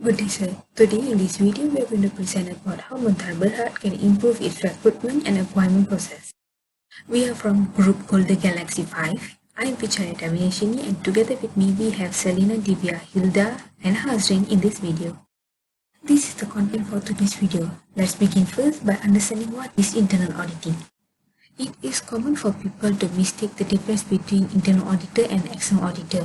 Good day, sir. Today in this video, we are going to present about how Muntar Berhad can improve its recruitment and appointment process. We are from group called the Galaxy 5. I am Vicharya Davinashini, and together with me we have Selena, Divya, Hilda and Hazrin in this video. This is the content for today's video. Let's begin first by understanding what is internal auditing. It is common for people to mistake the difference between internal auditor and external auditor.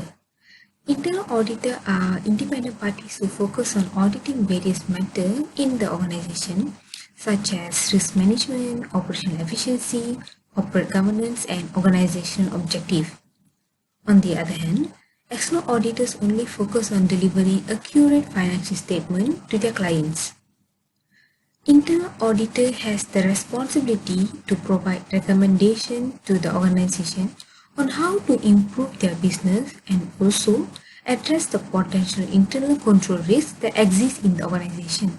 Internal auditors are independent parties who focus on auditing various matters in the organization, such as risk management, operational efficiency, corporate governance, and organizational objectives. On the other hand, external auditors only focus on delivering accurate financial statements to their clients. Internal auditor has the responsibility to provide recommendations to the organization on how to improve their business and also address the potential internal control risks that exist in the organization.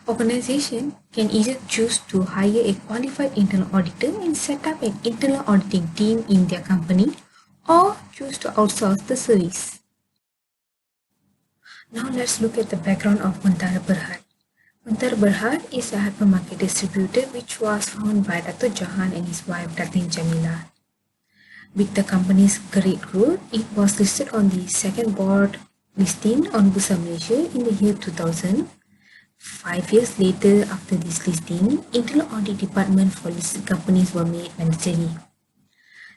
Organization can either choose to hire a qualified internal auditor and set up an internal auditing team in their company, or choose to outsource the service. Now let's look at the background of Muntar Berhad. Muntar Berhad is a hypermarket distributor which was founded by Dato Johan and his wife Datin Jamila. With the company's great growth, it was listed on the second board listing on Bursa Malaysia in the year 2000. 5 years later, after this listing, internal audit department for listed companies were made mandatory.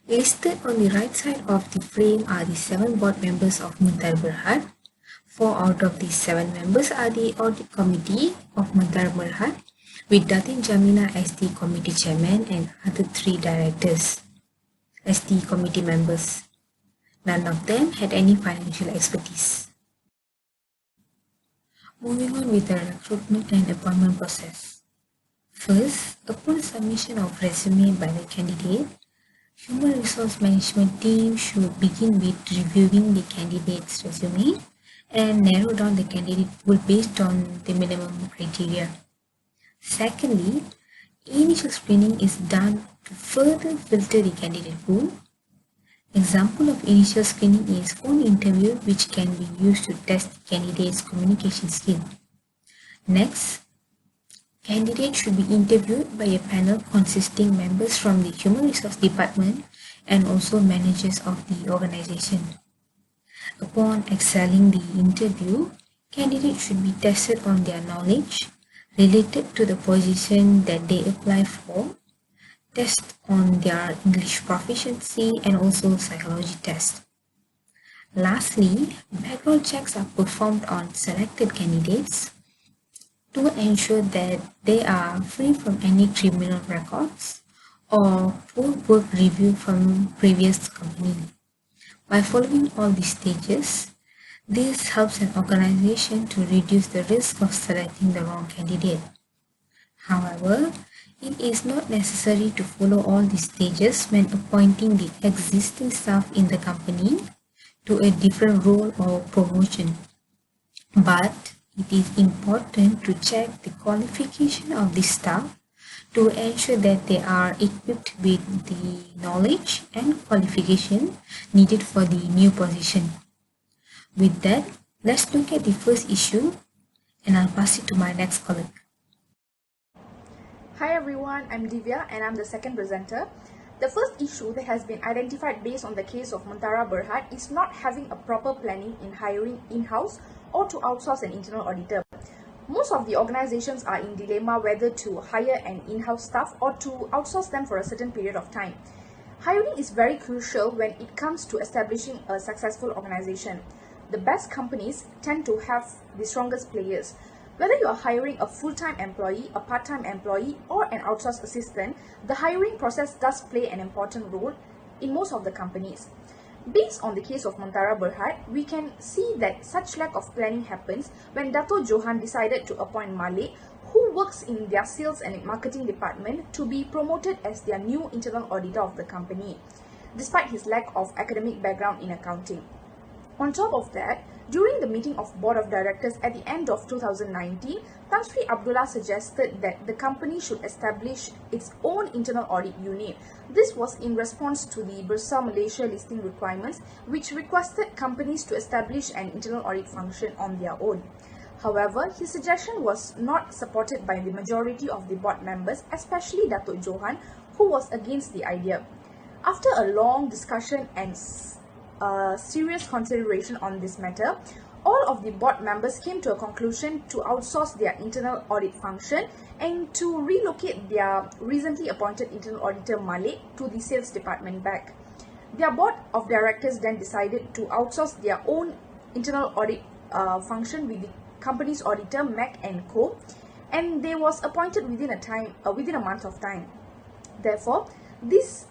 Listed on the right side of the frame are the 7 board members of Muntar Berhad. 4 out of these 7 members are the audit committee of Muntar Berhad, with Datin Jamila as the committee chairman and other 3 directors as the committee members. None of them had any financial expertise. Moving on with the recruitment and appointment process. First, upon submission of resume by the candidate, Human Resource Management team should begin with reviewing the candidate's resume and narrow down the candidate pool based on the minimum criteria. Secondly, initial screening is done to further filter the candidate pool. Example of initial screening is phone interview, which can be used to test the candidate's communication skill. Next, candidates should be interviewed by a panel consisting members from the Human Resource Department and also managers of the organization. Upon excelling the interview, candidates should be tested on their knowledge related to the position that they apply for, test on their English proficiency, and also psychology test. Lastly, background checks are performed on selected candidates to ensure that they are free from any criminal records or poor work review from previous company. By following all these stages, this helps an organization to reduce the risk of selecting the wrong candidate. However, it is not necessary to follow all these stages when appointing the existing staff in the company to a different role or promotion. But it is important to check the qualification of the staff to ensure that they are equipped with the knowledge and qualification needed for the new position. With that, let's look at the first issue, and I'll pass it to my next colleague. Hi everyone, I'm Divya and I'm the second presenter. The first issue that has been identified based on the case of Muntara Berhad is not having a proper planning in hiring in-house or to outsource an internal auditor. Most of the organizations are in dilemma whether to hire an in-house staff or to outsource them for a certain period of time. Hiring is very crucial when it comes to establishing a successful organization. The best companies tend to have the strongest players. Whether you are hiring a full-time employee, a part-time employee, or an outsourced assistant, the hiring process does play an important role in most of the companies. Based on the case of Muntara Berhad, we can see that such lack of planning happens when Dato Johan decided to appoint Malik, who works in their sales and marketing department, to be promoted as their new internal auditor of the company, despite his lack of academic background in accounting. On top of that, During the meeting of Board of Directors at the end of 2019, Tan Sri Abdullah suggested that the company should establish its own internal audit unit. This was in response to the Bursa Malaysia listing requirements, which requested companies to establish an internal audit function on their own. However, his suggestion was not supported by the majority of the board members, especially Datuk Johan, who was against the idea. After a long discussion and serious consideration on this matter, all of the board members came to a conclusion to outsource their internal audit function and to relocate their recently appointed internal auditor Malik to the sales department back. Their board of directors then decided to outsource their own internal audit function with the company's auditor Mac and Co, and they was appointed within a month of time. Therefore, this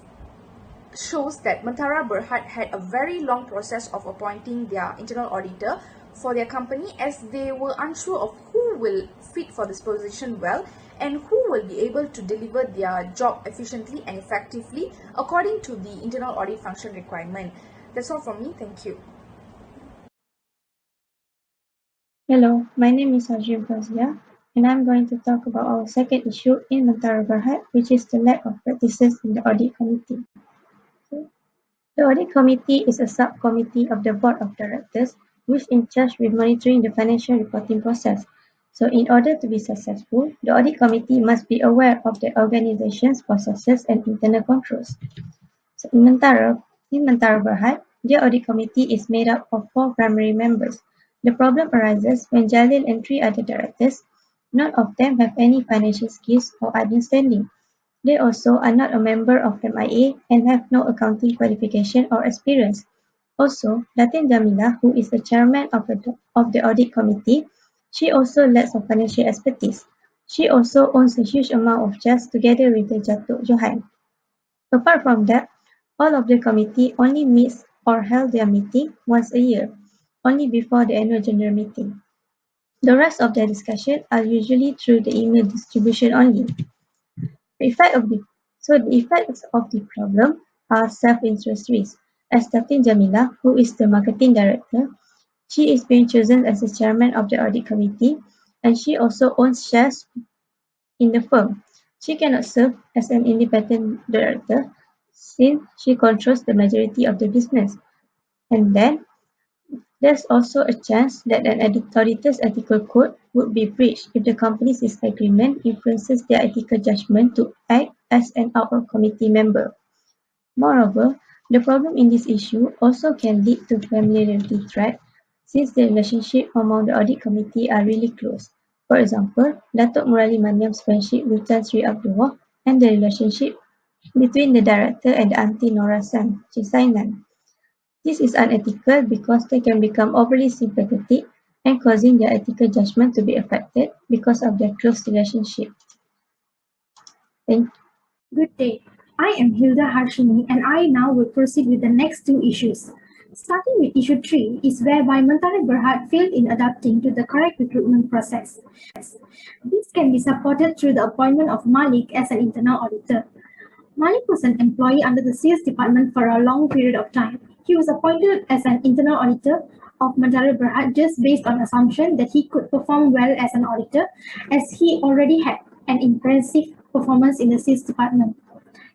shows that Mantara Berhad had a very long process of appointing their internal auditor for their company, as they were unsure of who will fit for this position well and who will be able to deliver their job efficiently and effectively according to the internal audit function requirement. That's all from me. Thank you. Hello, my name is Ajib Fazlia, and I'm going to talk about our second issue in Mantara Berhad, which is the lack of practices in the audit committee. The audit committee is a subcommittee of the board of directors, which is in charge with monitoring the financial reporting process. So in order to be successful, the audit committee must be aware of the organization's processes and internal controls. So in Mantara Berhad, the audit committee is made up of 4 primary members. The problem arises when Jalil and 3 other directors, none of them have any financial skills or understanding. They also are not a member of MIA and have no accounting qualification or experience. Also, Datin Jamila, who is the chairman of the audit committee, she also lacks of financial expertise. She also owns a huge amount of shares together with the Datuk Johan. Apart from that, all of the committee only meets or held their meeting once a year, only before the annual general meeting. The rest of their discussion are usually through the email distribution only. The effects of the problem are self-interest risk. As Datin Jamila, who is the marketing director, she is being chosen as the chairman of the audit committee, and she also owns shares in the firm. She cannot serve as an independent director since she controls the majority of the business. And then there's also a chance that an auditor's ethical code would be breached if the company's disagreement influences their ethical judgment to act as an out-of committee member. Moreover, the problem in this issue also can lead to familiarity threat since the relationship among the audit committee are really close. For example, Datuk Murali Maniam's friendship with Tan Sri Abdullah and the relationship between the director and the Auntie Nora San, Chisainan. This is unethical because they can become overly sympathetic and causing their ethical judgment to be affected because of their close relationship. Thank you. Good day. I am Hilda Harshini and I now will proceed with the next 2 issues. Starting with issue 3 is whereby Mantara Berhad failed in adapting to the correct recruitment process. This can be supported through the appointment of Malik as an internal auditor. Malik was an employee under the sales department for a long period of time. He was appointed as an internal auditor of Mantara Berhad just based on assumption that he could perform well as an auditor, as he already had an impressive performance in the sales department.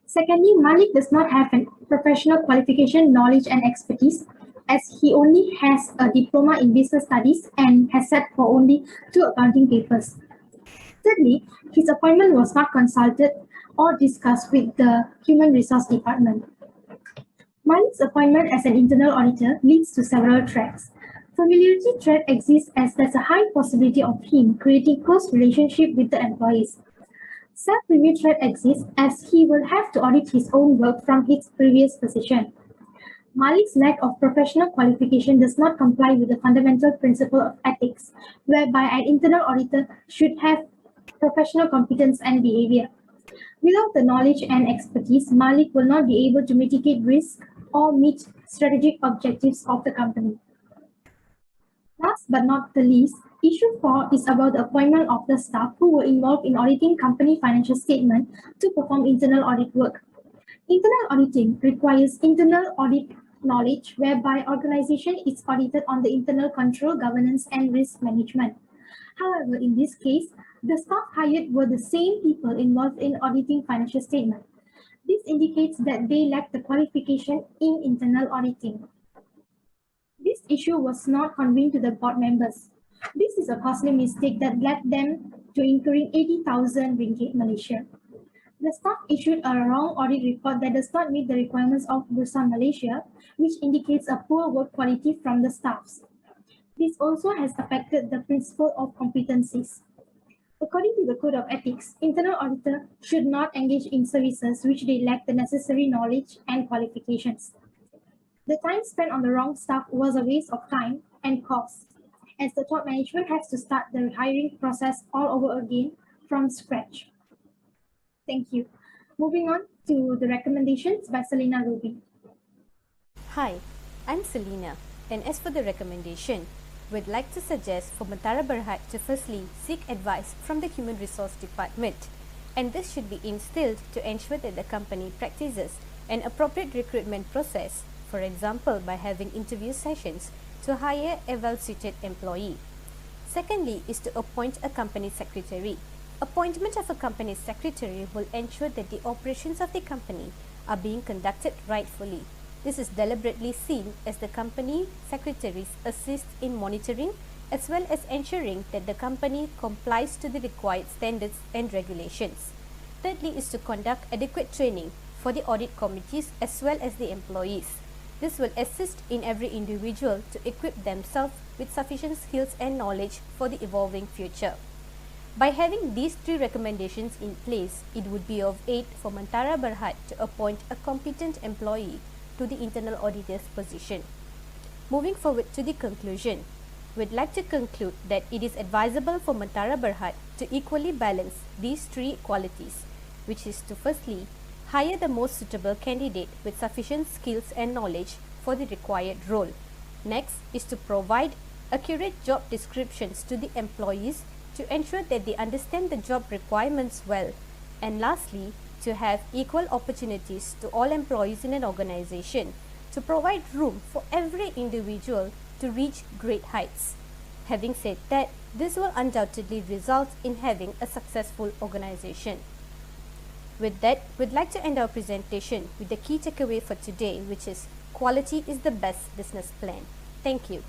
Secondly, Malik does not have a professional qualification, knowledge and expertise, as he only has a diploma in business studies and has sat for only 2 accounting papers. Thirdly, his appointment was not consulted or discussed with the Human Resource Department. Malik's appointment as an internal auditor leads to several threats. Familiarity threat exists as there's a high possibility of him creating close relationship with the employees. Self-review threat exists as he will have to audit his own work from his previous position. Malik's lack of professional qualification does not comply with the fundamental principle of ethics, whereby an internal auditor should have professional competence and behavior. Without the knowledge and expertise, Malik will not be able to mitigate risk or meet strategic objectives of the company. Last but not the least, issue 4 is about the appointment of the staff who were involved in auditing company financial statement to perform internal audit work. Internal auditing requires internal audit knowledge whereby organization is audited on the internal control, governance, and risk management. However, in this case, the staff hired were the same people involved in auditing financial statement. This indicates that they lack the qualification in internal auditing. This issue was not conveyed to the board members. This is a costly mistake that led them to incurring 80,000 ringgit Malaysia. The staff issued a wrong audit report that does not meet the requirements of Bursa Malaysia, which indicates a poor work quality from the staffs. This also has affected the principle of competencies. According to the Code of Ethics, internal auditor should not engage in services which they lack the necessary knowledge and qualifications. The time spent on the wrong staff was a waste of time and cost, as the top management has to start the hiring process all over again from scratch. Thank you. Moving on to the recommendations by Selina Ruby. Hi, I'm Selina, and as for the recommendation, we'd like to suggest for Mentara Berhad to firstly seek advice from the Human Resource Department, and this should be instilled to ensure that the company practices an appropriate recruitment process, for example by having interview sessions to hire a well-suited employee. Secondly is to appoint a company secretary. Appointment of a company secretary will ensure that the operations of the company are being conducted rightfully. This is deliberately seen as the company secretaries assist in monitoring as well as ensuring that the company complies to the required standards and regulations. Thirdly is to conduct adequate training for the audit committees as well as the employees. This will assist in every individual to equip themselves with sufficient skills and knowledge for the evolving future. By having these three recommendations in place, it would be of aid for Mentara Berhad to appoint a competent employee to the internal auditor's position. Moving forward to the conclusion, we'd like to conclude that it is advisable for Mentara Berhad to equally balance these three qualities, which is to firstly hire the most suitable candidate with sufficient skills and knowledge for the required role. Next is to provide accurate job descriptions to the employees to ensure that they understand the job requirements well. And lastly, to have equal opportunities to all employees in an organization to provide room for every individual to reach great heights. Having said that, this will undoubtedly result in having a successful organization. With that, we'd like to end our presentation with the key takeaway for today, which is quality is the best business plan. Thank you.